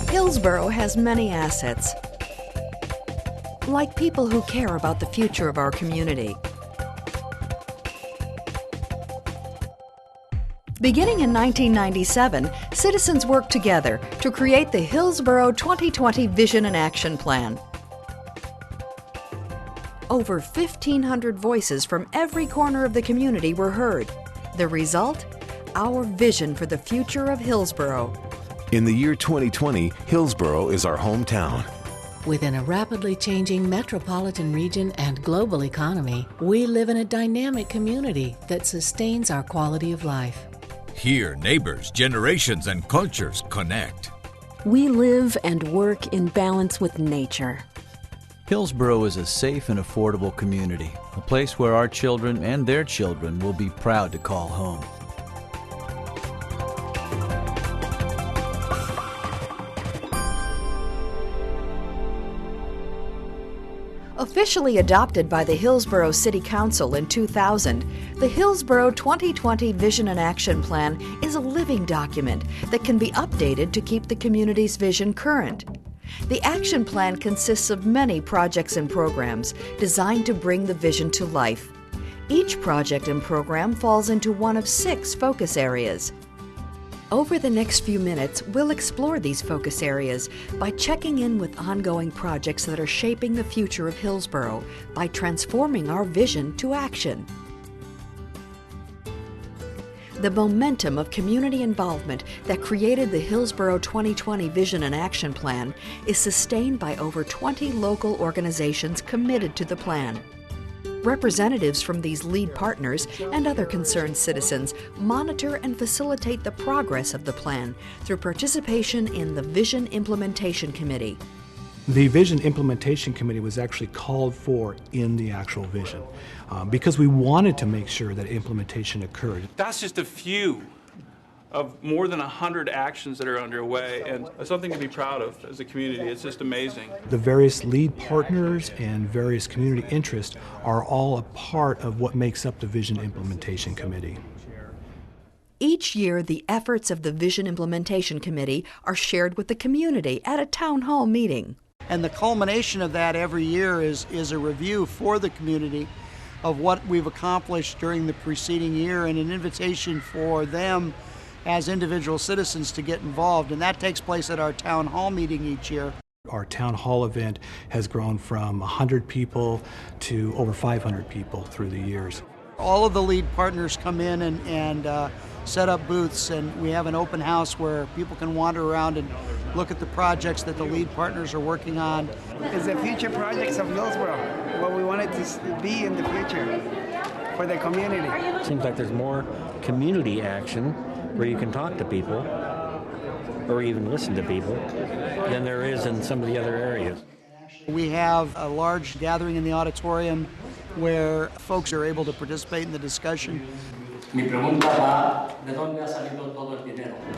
Hillsboro has many assets, like people who care about the future of our community. Beginning in 1997, citizens worked together to create the Hillsboro 2020 Vision and Action Plan. Over 1,500 voices from every corner of the community were heard. The result? Our vision for the future of Hillsboro. In the year 2020, Hillsboro is our hometown. Within a rapidly changing metropolitan region and global economy, we live in a dynamic community that sustains our quality of life. Here, neighbors, generations, and cultures connect. We live and work in balance with nature. Hillsboro is a safe and affordable community, a place where our children and their children will be proud to call home. Officially adopted by the Hillsboro City Council in 2000, the Hillsboro 2020 Vision and Action Plan is a living document that can be updated to keep the community's vision current. The action plan consists of many projects and programs designed to bring the vision to life. Each project and program falls into one of 6 focus areas. Over the next few minutes, we'll explore these focus areas by checking in with ongoing projects that are shaping the future of Hillsboro by transforming our vision to action. The momentum of community involvement that created the Hillsboro 2020 Vision and Action Plan is sustained by over 20 local organizations committed to the plan. Representatives from these lead partners and other concerned citizens monitor and facilitate the progress of the plan through participation in the Vision Implementation Committee. The Vision Implementation Committee was actually called for in the actual vision because we wanted to make sure that implementation occurred. That's just a few of more than 100 actions that are underway, and something to be proud of as a community. It's just amazing. The various lead partners and various community interests are all a part of what makes up the Vision Implementation Committee. Each year, the efforts of the Vision Implementation Committee are shared with the community at a town hall meeting. And the culmination of that every year is a review for the community of what we've accomplished during the preceding year and an invitation for them as individual citizens to get involved, and that takes place at our town hall meeting each year. Our town hall event has grown from 100 people to over 500 people through the years. All of the lead partners come in and set up booths, and we have an open house where people can wander around and look at the projects that the lead partners are working on. It's the future projects of Hillsboro, what we want it to be in the future for the community. It seems like there's more community action where you can talk to people or even listen to people than there is in some of the other areas. We have a large gathering in the auditorium where folks are able to participate in the discussion.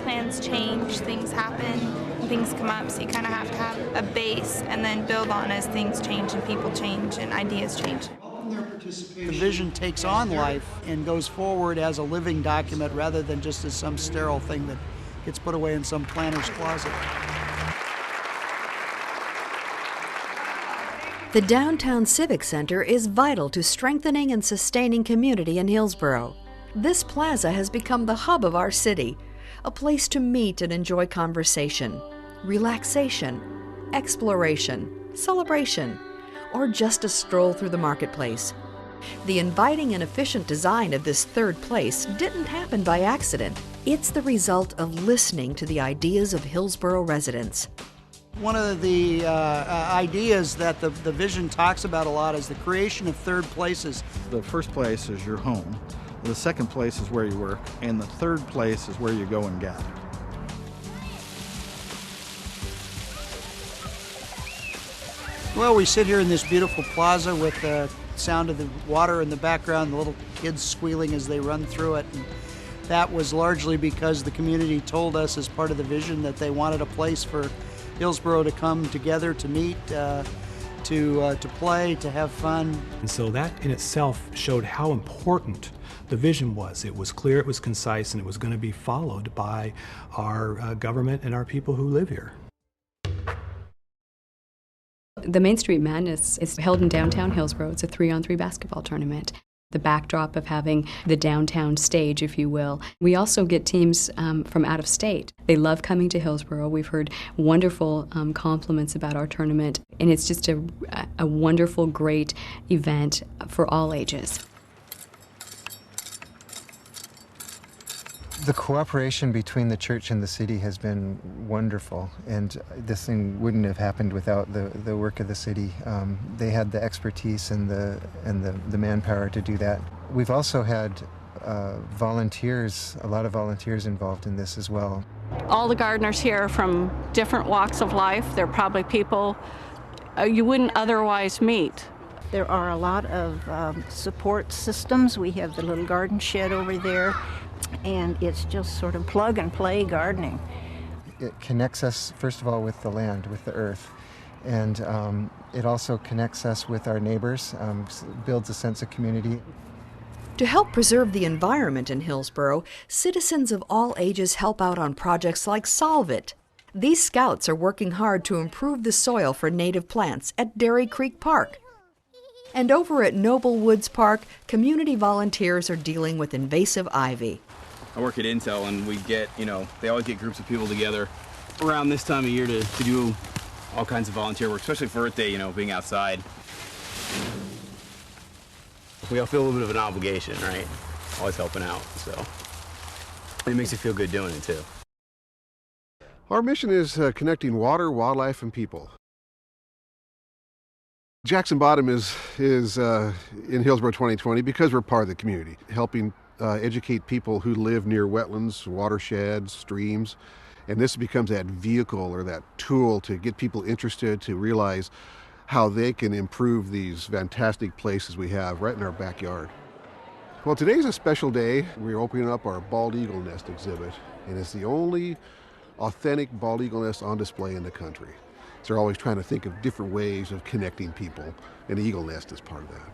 Plans change, things happen, things come up, so you kind of have to have a base and then build on as things change and people change and ideas change. The vision takes on life and goes forward as a living document rather than just as some sterile thing that gets put away in some planner's closet. The Downtown Civic Center is vital to strengthening and sustaining community in Hillsboro. This plaza has become the hub of our city, a place to meet and enjoy conversation, relaxation, exploration, celebration, or just a stroll through the marketplace. The inviting and efficient design of this third place didn't happen by accident. It's the result of listening to the ideas of Hillsboro residents. One of the ideas that the vision talks about a lot is the creation of third places. The first place is your home, the second place is where you work, and the third place is where you go and gather. Well, we sit here in this beautiful plaza with the sound of the water in the background, the little kids squealing as they run through it. And that was largely because the community told us as part of the vision that they wanted a place for Hillsboro to come together to meet, to play, to have fun. And so that in itself showed how important the vision was. It was clear, it was concise, and it was going to be followed by our government and our people who live here. The Main Street Madness is held in downtown Hillsboro. It's a 3-on-3 basketball tournament. The backdrop of having the downtown stage, if you will. We also get teams from out of state. They love coming to Hillsboro. We've heard wonderful compliments about our tournament, and it's just a wonderful, great event for all ages. The cooperation between the church and the city has been wonderful, and this thing wouldn't have happened without the work of the city. They had the expertise and the manpower to do that. We've also had volunteers, a lot of volunteers involved in this as well. All the gardeners here are from different walks of life. They're probably people you wouldn't otherwise meet. There are a lot of support systems. We have the little garden shed over there, and it's just sort of plug and play gardening. It connects us, first of all, with the land, with the earth, and it also connects us with our neighbors, builds a sense of community. To help preserve the environment in Hillsboro, citizens of all ages help out on projects like Solve It. These scouts are working hard to improve the soil for native plants at Dairy Creek Park. And over at Noble Woods Park, community volunteers are dealing with invasive ivy. I work at Intel, and we get, they always get groups of people together around this time of year to do all kinds of volunteer work, especially for Earth Day, being outside. We all feel a little bit of an obligation, right? Always helping out, so it makes you feel good doing it, too. Our mission is connecting water, wildlife, and people. Jackson Bottom is in Hillsboro 2020 because we're part of the community, helping educate people who live near wetlands, watersheds, streams, and this becomes that vehicle or that tool to get people interested, to realize how they can improve these fantastic places we have right in our backyard. Well, today's a special day. We're opening up our bald eagle nest exhibit, and it's the only authentic bald eagle nest on display in the country. So they're always trying to think of different ways of connecting people, and the eagle nest is part of that.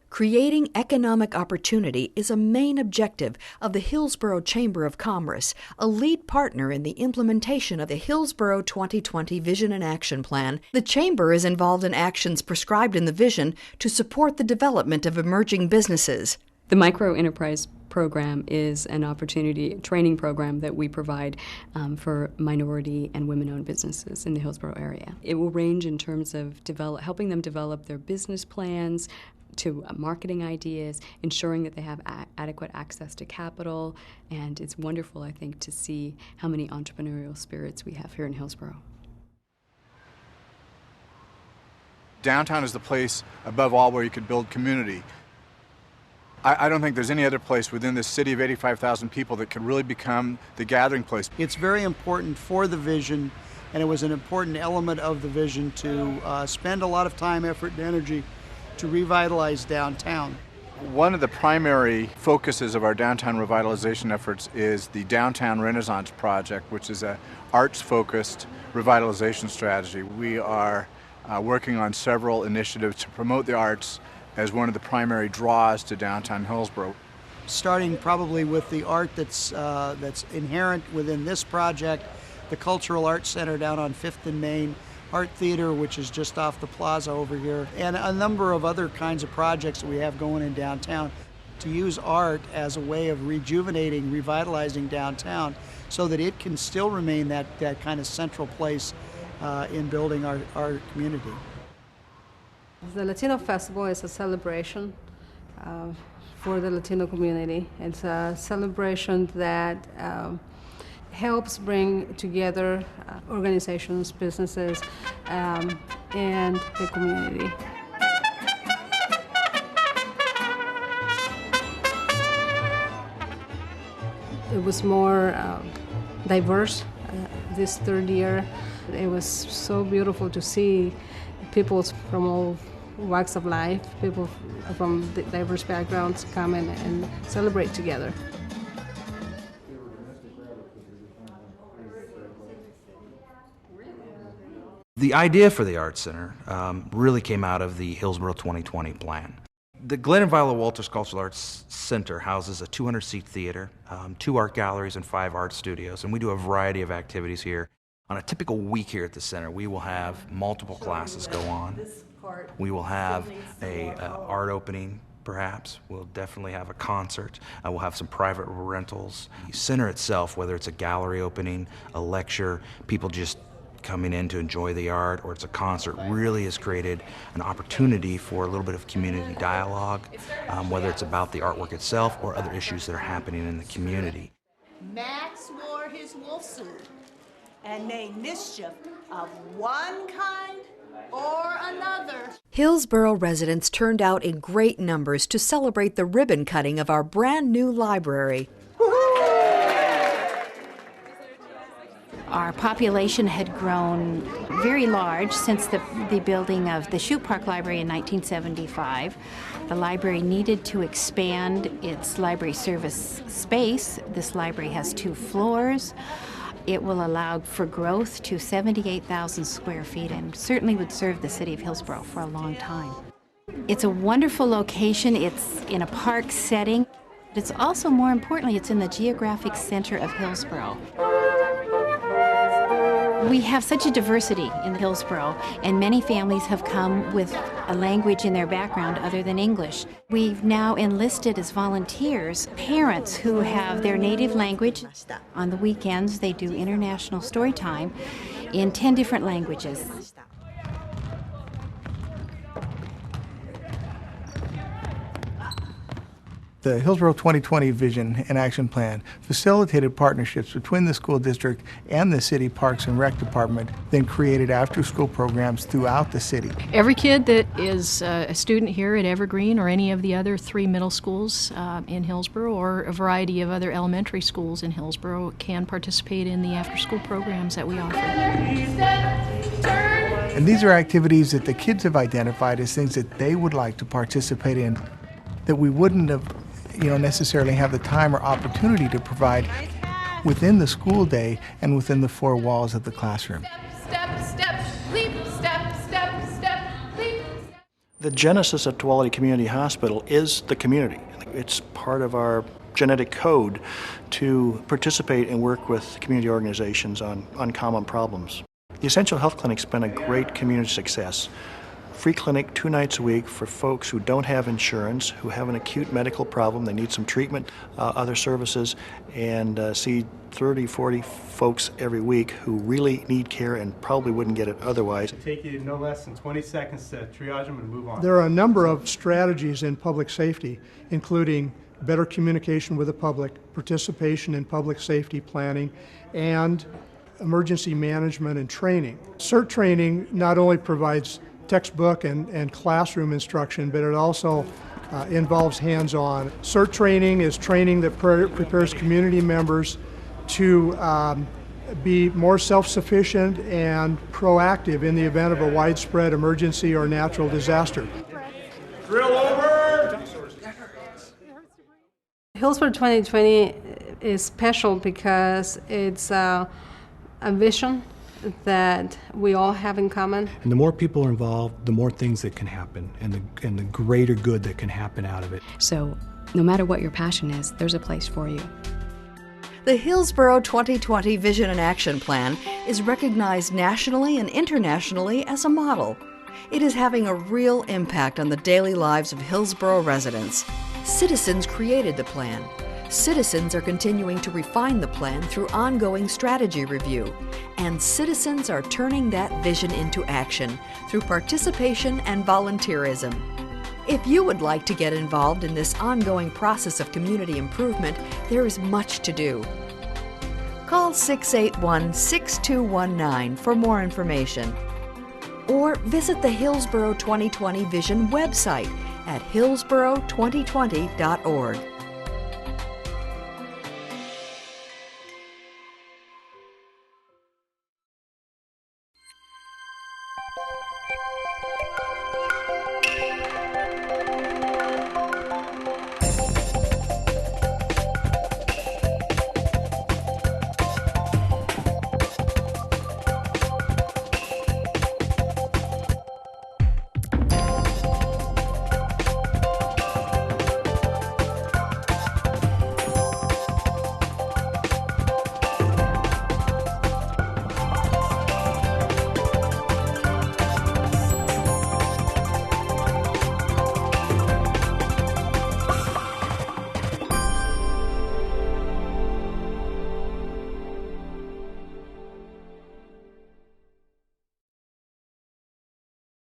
Creating economic opportunity is a main objective of the Hillsboro Chamber of Commerce, a lead partner in the implementation of the Hillsboro 2020 Vision and Action Plan. The Chamber is involved in actions prescribed in the vision to support the development of emerging businesses. The Micro Enterprise Program is an opportunity, training program that we provide for minority and women-owned businesses in the Hillsboro area. It will range in terms of helping them develop their business plans, to marketing ideas, ensuring that they have adequate access to capital, and it's wonderful, I think, to see how many entrepreneurial spirits we have here in Hillsboro. Downtown is the place, above all, where you could build community. I don't think there's any other place within this city of 85,000 people that could really become the gathering place. It's very important for the vision, and it was an important element of the vision to spend a lot of time, effort, and energy to revitalize downtown. One of the primary focuses of our downtown revitalization efforts is the Downtown Renaissance Project, which is an arts-focused revitalization strategy. We are working on several initiatives to promote the arts as one of the primary draws to downtown Hillsboro. Starting probably with the art that's inherent within this project, the Cultural Arts Center down on 5th and Main, Art Theater, which is just off the plaza over here, and a number of other kinds of projects that we have going in downtown to use art as a way of rejuvenating, revitalizing downtown so that it can still remain that kind of central place in building our community. The Latino Festival is a celebration for the Latino community. It's a celebration that helps bring together organizations, businesses, and the community. It was more diverse this third year. It was so beautiful to see people from all walks of life, people from diverse backgrounds come in and celebrate together. The idea for the Arts Center really came out of the Hillsboro 2020 plan. The Glenn and Viola Walters Cultural Arts Center houses a 200-seat theater, 2 art galleries, and 5 art studios, and we do a variety of activities here. On a typical week here at the center, we will have multiple classes go on. We will have a art opening, perhaps. We'll definitely have a concert. We'll have some private rentals. The center itself, whether it's a gallery opening, a lecture, people just coming in to enjoy the art, or it's a concert, really has created an opportunity for a little bit of community dialogue, whether it's about the artwork itself or other issues that are happening in the community. Max wore his wolf suit and made mischief of one kind or another. Hillsboro residents turned out in great numbers to celebrate the ribbon cutting of our brand new library. Our population had grown very large since the building of the Shute Park Library in 1975. The library needed to expand its library service space. This library has 2 floors. It will allow for growth to 78,000 square feet and certainly would serve the city of Hillsboro for a long time. It's a wonderful location. It's in a park setting. It's also, more importantly, it's in the geographic center of Hillsboro. We have such a diversity in Hillsboro, and many families have come with a language in their background other than English. We've now enlisted as volunteers parents who have their native language. On the weekends, they do international story time in 10 different languages. The Hillsboro 2020 Vision and Action Plan facilitated partnerships between the school district and the city Parks and Rec Department, then created after-school programs throughout the city. Every kid that is a student here at Evergreen or any of the other 3 middle schools in Hillsboro or a variety of other elementary schools in Hillsboro can participate in the after-school programs that we offer. And these are activities that the kids have identified as things that they would like to participate in, that we wouldn't have necessarily have the time or opportunity to provide within the school day and within the 4 walls of the classroom. Step, step, leap, step, step, step, leap. The genesis of Tuolumne Community Hospital is the community. It's part of our genetic code to participate and work with community organizations on common problems. The Essential Health Clinic's been a great community success. Free clinic 2 nights a week for folks who don't have insurance, who have an acute medical problem, they need some treatment, other services, and see 30, 40 folks every week who really need care and probably wouldn't get it otherwise. It'll take you no less than 20 seconds to triage them and move on. There are a number of strategies in public safety, including better communication with the public, participation in public safety planning, and emergency management and training. CERT training not only provides textbook and classroom instruction, but it also involves hands-on. CERT training is training that prepares community members to be more self-sufficient and proactive in the event of a widespread emergency or natural disaster. Drill over! Hillsboro 2020 is special because it's a vision that we all have in common. And the more people are involved, the more things that can happen, and the greater good that can happen out of it. So no matter what your passion is, there's a place for you. The Hillsboro 2020 Vision and Action Plan is recognized nationally and internationally as a model. It is having a real impact on the daily lives of Hillsboro residents. Citizens created the plan. Citizens are continuing to refine the plan through ongoing strategy review, and citizens are turning that vision into action through participation and volunteerism. If you would like to get involved in this ongoing process of community improvement, there is much to do. Call 681-6219 for more information, or visit the Hillsboro 2020 Vision website at hillsboro2020.org.